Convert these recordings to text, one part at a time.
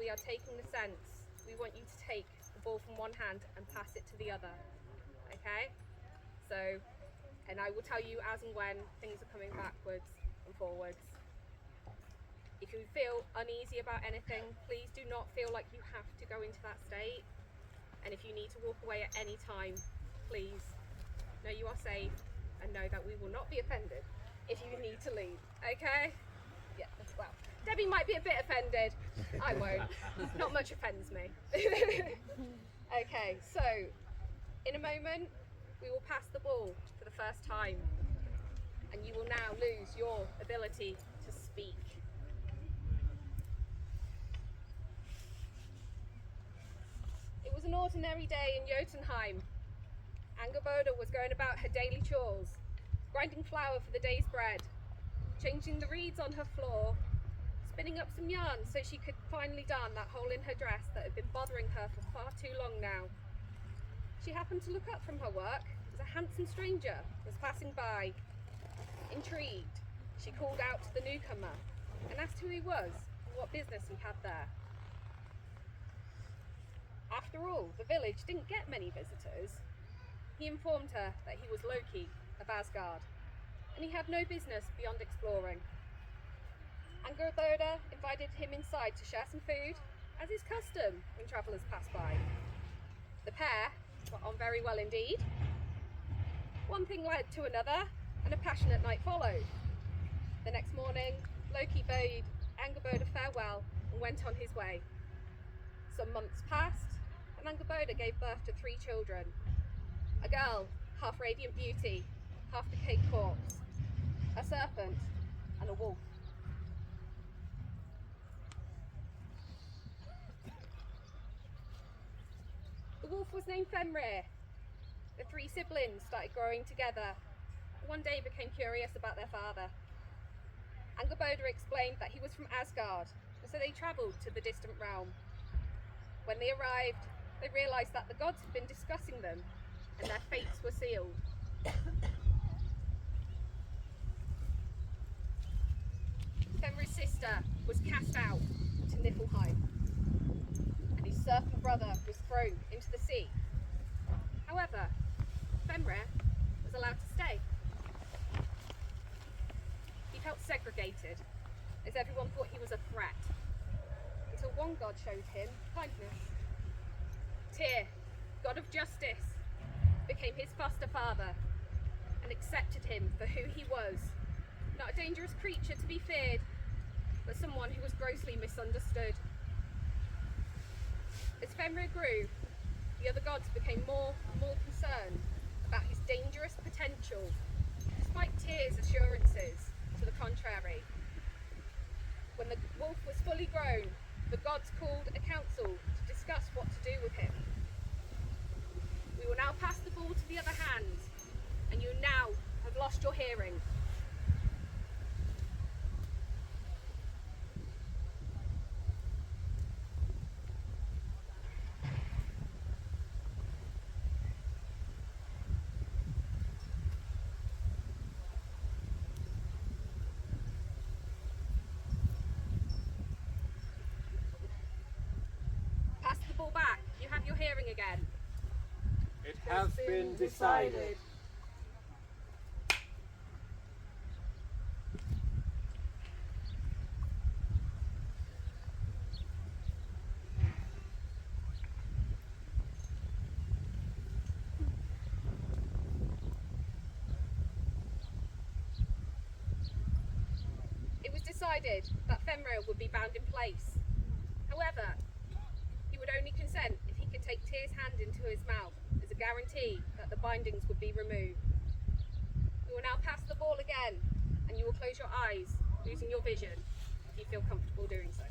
we are taking the scents, we want you to take the ball from one hand and pass it to the other. Okay? So, and I will tell you as and when things are coming backwards and forwards. If you feel uneasy about anything, please do not feel like you have to go into that state. And if you need to walk away at any time, please know you are safe and know that we will not be offended if you need to leave. Okay? Yeah, well, Debbie might be a bit offended. I won't. Not much offends me. Okay, so in a moment, we will pass the ball for the first time, and you will now lose your ability to speak. It was an ordinary day in Jotunheim. Angerboda was going about her daily chores, grinding flour for the day's bread, changing the reeds on her floor, spinning up some yarn so she could finally darn that hole in her dress that had been bothering her for far too long now. She happened to look up from her work as a handsome stranger was passing by. Intrigued, she called out to the newcomer and asked who he was and what business he had there. After all, the village didn't get many visitors. He informed her that he was Loki of Asgard, and he had no business beyond exploring. Angerboda invited him inside to share some food, as is custom when travellers pass by. The pair got on very well indeed. One thing led to another, and a passionate night followed. The next morning, Loki bade Angerboda farewell and went on his way. Some months passed, and Angerboda gave birth to 3 children. A girl, half radiant beauty, half decayed corpse, a serpent, and a wolf. The wolf was named Fenrir. The 3 siblings started growing together. One day became curious about their father. Angerboda explained that he was from Asgard, and so they travelled to the distant realm. When they arrived, they realised that the gods had been discussing them, and their fates were sealed. Fenrir's sister was cast out to Niflheim, and his serpent brother was thrown into the sea. However, Fenrir was allowed to stay. He felt segregated, as everyone thought he was a threat, until one god showed him kindness. Tyr, god of justice, became his foster father and accepted him for who he was. Not a dangerous creature to be feared, but someone who was grossly misunderstood. As Fenrir grew, the other gods became more and more concerned about his dangerous potential, despite Tyr's assurances to the contrary. When the wolf was fully grown, the gods called a council to discuss what to do with him. We will now pass the ball to the other hand, and you now have lost your hearing. Pass the ball back. You have your hearing again. It has been decided. It was decided that Fenrir would be bound in place. However, he would only consent if he could take Tyr's hand into his mouth as a guarantee that the bindings would be removed. We will now pass the ball again, and you will close your eyes, losing your vision, if you feel comfortable doing so.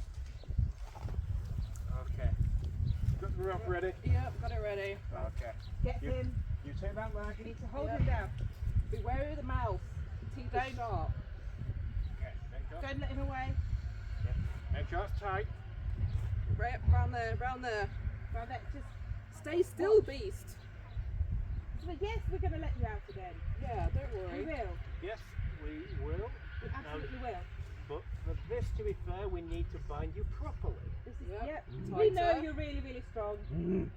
Okay. Got the rope ready? Yep, got it ready. Okay. Get You- him. You take that leg. You need to hold him down. Be wary of the mouth. Teeth are sharp. Okay. Make sure, Don't let him away. make sure it's tight. Right, round there, round there. Round there. Just stay still, beast. So yes, we're going to let you out again. Yeah, don't We worry. will. Yes, we will. We absolutely will. but for this to be fair, we need to bind you properly. This is, Yep. yep. Tighter. We know you're really, really strong.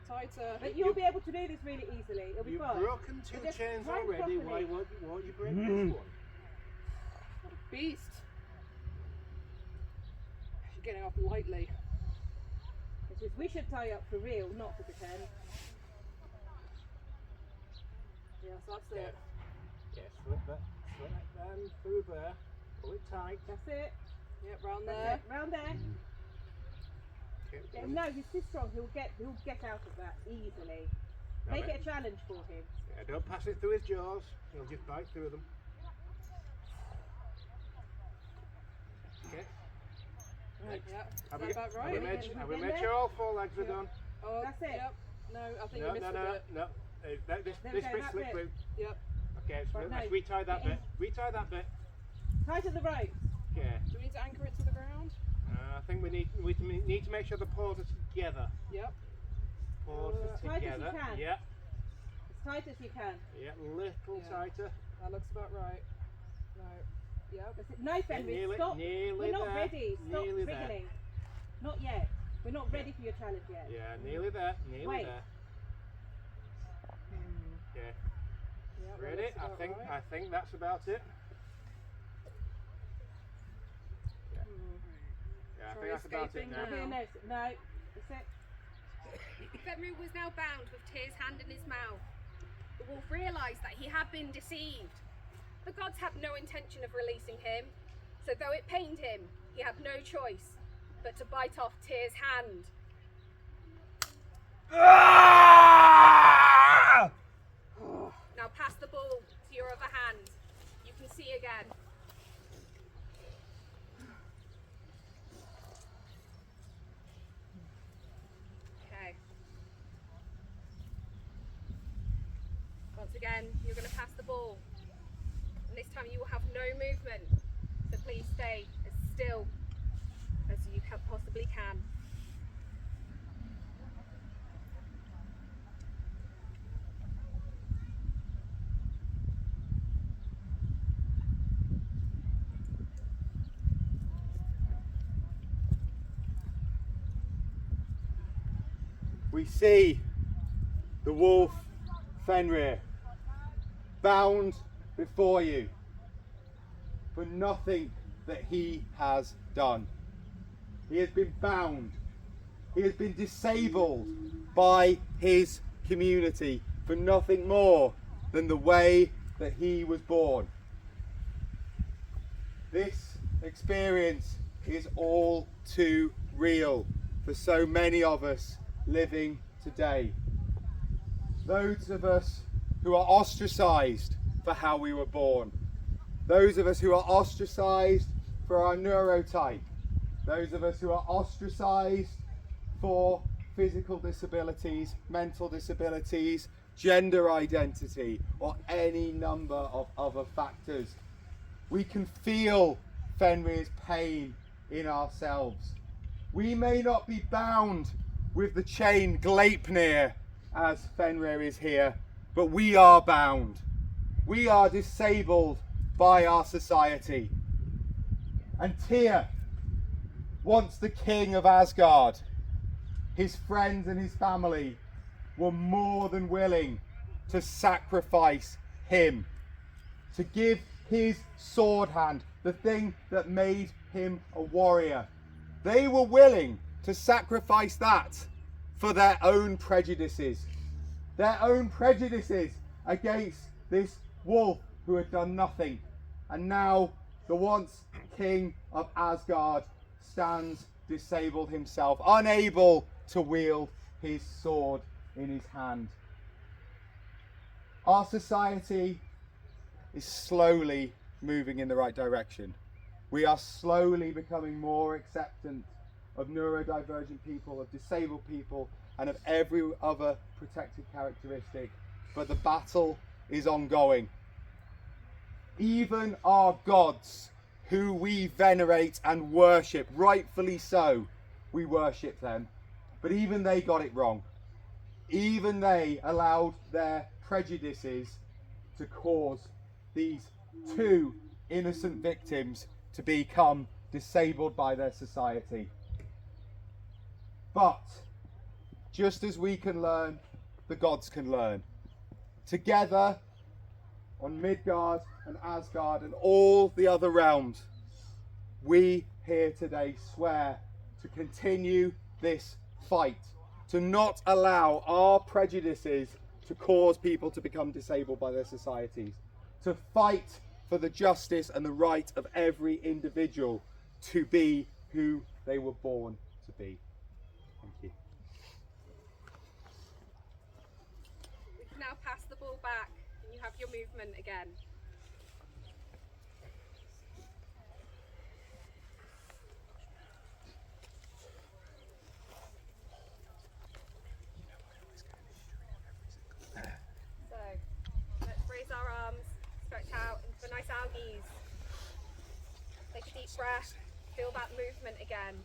Tighter. But you'll be able to do this really easily. It'll be You've fine. broken 2 But just chains bind already. properly. Won't you break this one? What a beast. You're getting off lightly. Because we should tie up for real, not for pretend. Yes, that's Yeah. it. Yeah, slip that through there. Pull it tight. That's it. Yep, round That's there. it. Round there. Okay, Yeah, no, he's too strong. He'll get out of that easily. now Make then. it a challenge for him. Yeah, don't pass it through his jaws. He'll just bite through them. Okay. Right, yeah. Is Have that we, about have right? we Have made, we have we been made there? sure all 4 legs are Yeah. done? Oh, That's it. Yep. No, I think No, you missed no, a no, bit. no. This There we bit go, slip that through. Yep. Okay, so Right, let's no. retie that Get bit. Retie that bit. Tight at the ropes. Okay. Do we need to anchor it to the ground? I think we need to make sure the paws are together. Yep. Paws are Tight as you together. can. Yeah. As tight as you can. Yeah. Little Yeah. tighter. That looks about right. No. Yep. That's it. No, Fenris, nearly, stop. nearly We're not there. ready. Stop Nearly there. wriggling. Not yet. We're not ready for your challenge yet. Yeah, nearly there. Nearly Wait. there. Okay. Yep, that Ready? looks about right. I think that's about it. Yeah, I Try think that's about it escaping now. now. Here, no, that's it. Fenrir was now bound with Tyr's hand in his mouth. The wolf realised that he had been deceived. The gods had no intention of releasing him, so though it pained him, he had no choice but to bite off Tyr's hand. Now pass the ball to your other hand. You can see again. Okay. Once again, you're going to pass the ball. And this time you will have no movement. So please stay as still as you possibly can. We see the wolf Fenrir bound before you for nothing that he has done. He has been bound. He has been disabled by his community for nothing more than the way that he was born. This experience is all too real for so many of us living today. Those of us who are ostracized for how we were born. Those of us who are ostracized for our neurotype. Those of us who are ostracized for physical disabilities, mental disabilities, gender identity, or any number of other factors. We can feel Fenrir's pain in ourselves. We may not be bound with the chain Gleipnir as Fenrir is here, but we are bound. We are disabled by our society. And Tyr, once the king of Asgard, his friends and his family were more than willing to sacrifice him, to give his sword hand, the thing that made him a warrior. They were willing to sacrifice that for their own prejudices against this wolf who had done nothing. And now the once king of Asgard stands disabled himself, unable to wield his sword in his hand. Our society is slowly moving in the right direction. We are slowly becoming more acceptant of neurodivergent people, of disabled people, and of every other protected characteristic. But the battle is ongoing. Even our gods, who we venerate and worship, rightfully so, we worship them, but even they got it wrong. Even they allowed their prejudices to cause these two innocent victims to become disabled by their society. But just as we can learn, the gods can learn. Together on Midgard and Asgard and all the other realms, we here today swear to continue this fight, to not allow our prejudices to cause people to become disabled by their societies, to fight for the justice and the right of every individual to be who they were born to be. Thank you. We can now pass the ball back and you have your movement again. So, let's raise our arms, stretch out into a nice algae. Take a deep breath, feel that movement again.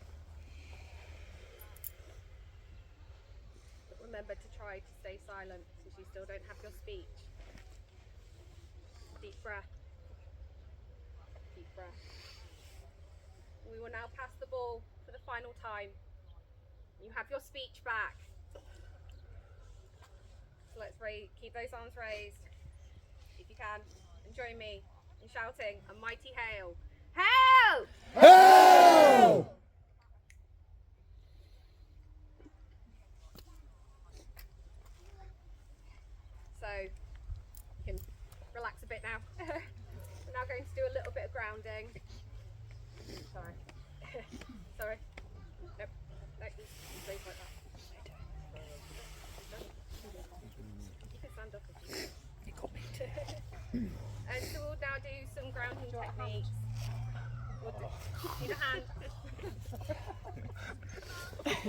But remember to try to stay silent since you still don't have your speech. Deep breath. Deep breath. We will now pass the ball for the final time. You have your speech back. So let's keep those arms raised. If you can, and join me in shouting a mighty hail. Hail! Hail! So, you can relax a bit now. We're now going to do a little bit of grounding. Sorry. Sorry. Nope. No, you raise like that. You can stand up if you want. You got me too. And so we'll now do some grounding techniques. We'll need a hand.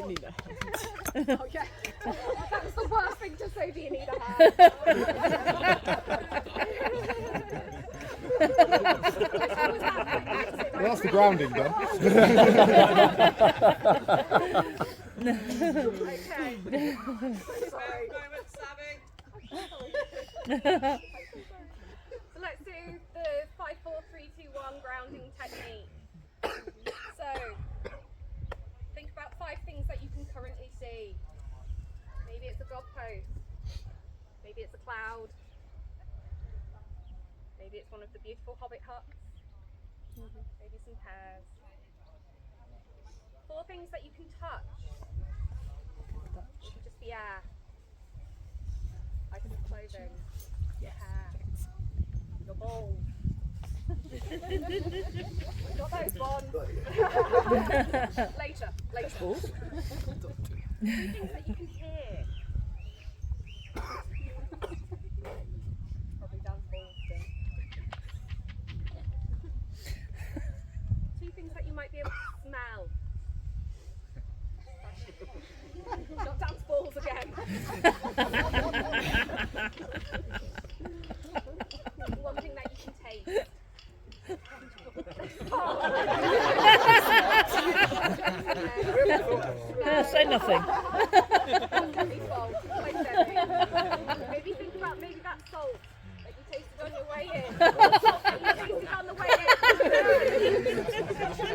Need a hand. Okay. That's the worst thing to say, do you need a hand? Well, that's the grounding done. Okay. Sorry. So let's do the 5, 4, 3, 2, 1 grounding technique. So think about 5 things that you can currently see. Maybe it's a goalpost. Maybe it's a cloud. Maybe it's one of the beautiful hobbit huts. Maybe some pears. 4 things that you can touch. It could just be air. Items of clothing. Your hair. Your balls. Not those ones. Later. 2 things that you can hear. Probably dance balls still. 2 things that you might be able to smell. Not dance balls again. 1 thing that you can taste. Say nothing. Maybe think about that salt that you tasted on your way in. Or salt that you tasted on the way in.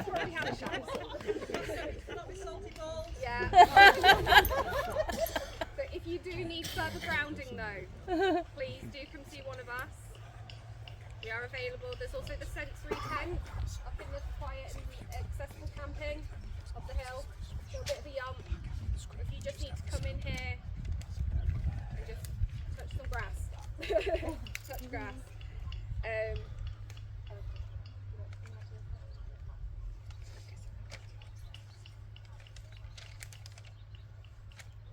Already had a shot. Yeah. So if you do need further grounding though, please do come see one of us. We are available. There's also the sensory tent up in the quiet and accessible camping up the hill. So a bit of a yump. If you just need to come in here and just touch some grass. Touch grass.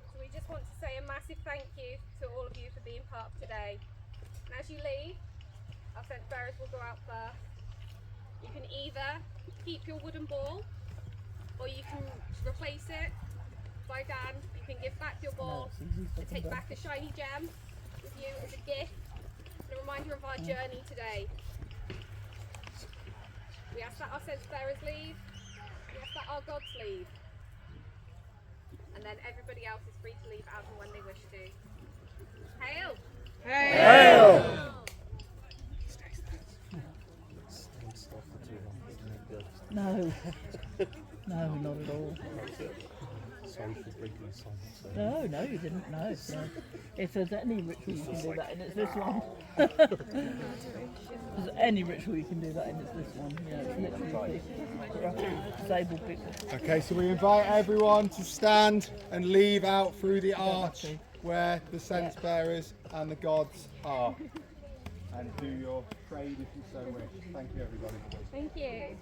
So we just want to say a massive thank you to all of you for being part of today. And as you leave, our scent bearers will go out first. You can either keep your wooden ball or you can replace it by Dan. You can give back your ball and take back a shiny gem with you as a gift and a reminder of our journey today. We ask that our sense bearers leave. We ask that our gods leave. And then everybody else is free to leave as and when they wish to. Hail! Hail! Stay still for too long. No. No, not at all. Sorry for breaking the silence. No, no, you didn't. No, no. If there's any ritual you can do that in, it's this one. If there's any ritual you can do that in, it's this one. Yeah, it's literally for disabled people. Okay, so we invite everyone to stand and leave out through the arch where the cense bearers and the gods are. And do your trade if you so wish. Thank you, everybody. Thank you.